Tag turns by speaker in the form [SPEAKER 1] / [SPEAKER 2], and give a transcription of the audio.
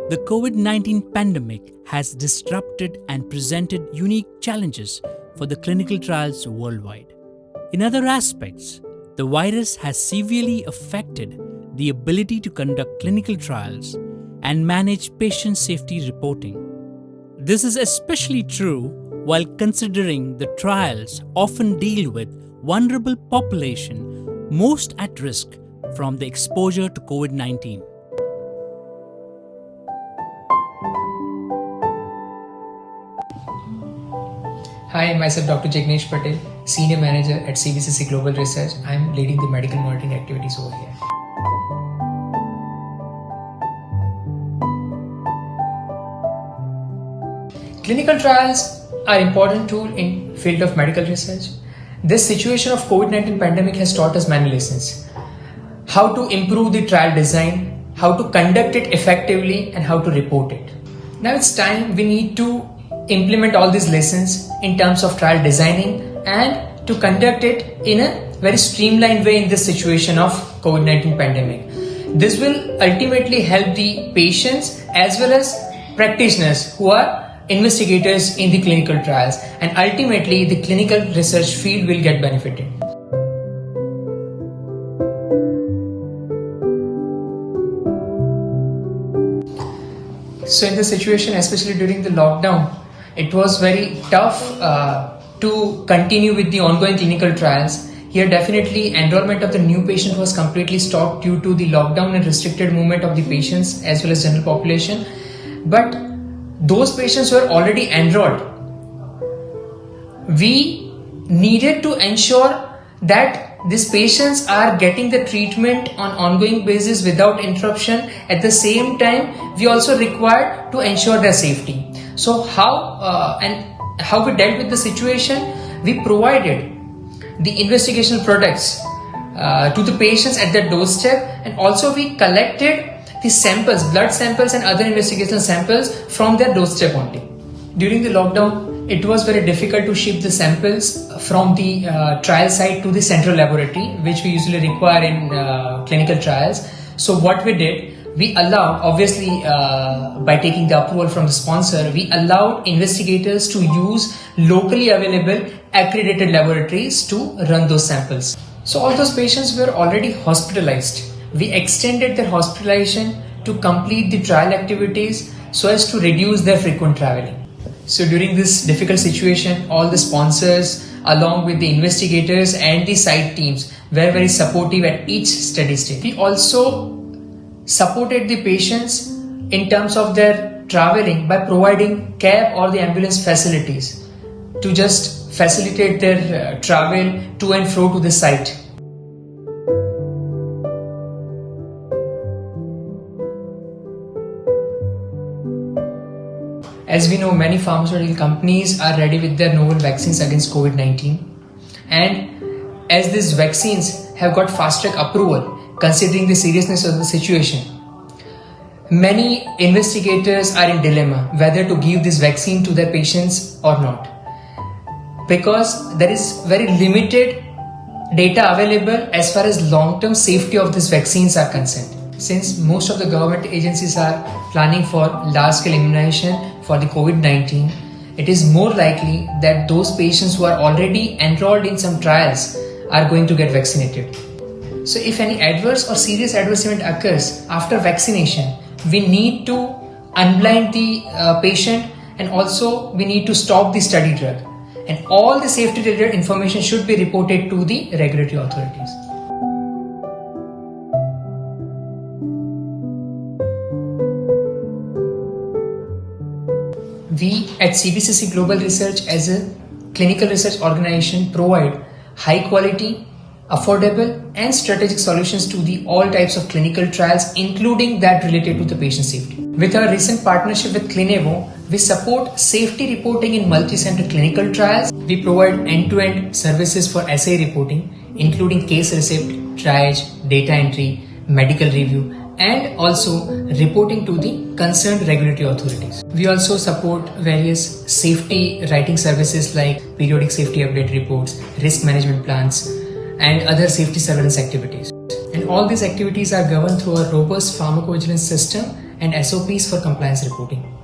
[SPEAKER 1] The COVID-19 pandemic has disrupted and presented unique challenges for the clinical trials worldwide. In other aspects, the virus has severely affected the ability to conduct clinical trials and manage patient safety reporting. This is especially true while considering the trials often deal with vulnerable population most at risk from the exposure to COVID-19.
[SPEAKER 2] Hi, myself Dr. Jignesh Patel, Senior Manager at CBCC Global Research. I am leading the medical monitoring activities over here. Clinical trials are important tool in field of medical research. This situation of COVID-19 pandemic has taught us many lessons. How to improve the trial design, how to conduct it effectively, and how to report it. Now it's time we need to implement all these lessons in terms of trial designing and to conduct it in a very streamlined way in this situation of COVID-19 pandemic. This will ultimately help the patients as well as practitioners who are investigators in the clinical trials, and ultimately the clinical research field will get benefited. So in this situation, especially during the lockdown, it was very tough to continue with the ongoing clinical trials. Here definitely enrollment of the new patient was completely stopped due to the lockdown and restricted movement of the patients as well as general population. But those patients who were already enrolled, we needed to ensure that these patients are getting the treatment on ongoing basis without interruption. At the same time, we also required to ensure their safety. So how we dealt with the situation? We provided the investigational products to the patients at their doorstep, and also we collected the samples, blood samples and other investigational samples from their doorstep only. During the lockdown, it was very difficult to ship the samples from the trial site to the central laboratory, which we usually require in clinical trials. So what we did, we allowed, obviously by taking the approval from the sponsor, we allowed investigators to use locally available accredited laboratories to run those samples. So all those patients were already hospitalized. We extended their hospitalization to complete the trial activities so as to reduce their frequent traveling. So during this difficult situation, all the sponsors along with the investigators and the site teams were very supportive at each steady state. We also supported the patients in terms of their traveling by providing cab or the ambulance facilities to just facilitate their travel to and fro to the site. As we know, many pharmaceutical companies are ready with their novel vaccines against COVID-19, and as these vaccines have got fast track approval considering the seriousness of the situation, many investigators are in dilemma whether to give this vaccine to their patients or not, because there is very limited data available as far as long-term safety of these vaccines are concerned. Since most of the government agencies are planning for large-scale immunization for the COVID-19, it is more likely that those patients who are already enrolled in some trials are going to get vaccinated. So if any adverse or serious adverse event occurs after vaccination, we need to unblind the patient, and also we need to stop the study drug. And all the safety related information should be reported to the regulatory authorities. We at CBCC Global Research as a clinical research organization provide high quality, affordable and strategic solutions to the all types of clinical trials, including that related to the patient safety. With our recent partnership with Clinevo, we support safety reporting in multi-center clinical trials. We provide end-to-end services for assay reporting, including case receipt, triage, data entry, medical review, and also reporting to the concerned regulatory authorities. We also support various safety writing services like periodic safety update reports, risk management plans, and other safety surveillance activities. And all these activities are governed through a robust pharmacovigilance system and SOPs for compliance reporting.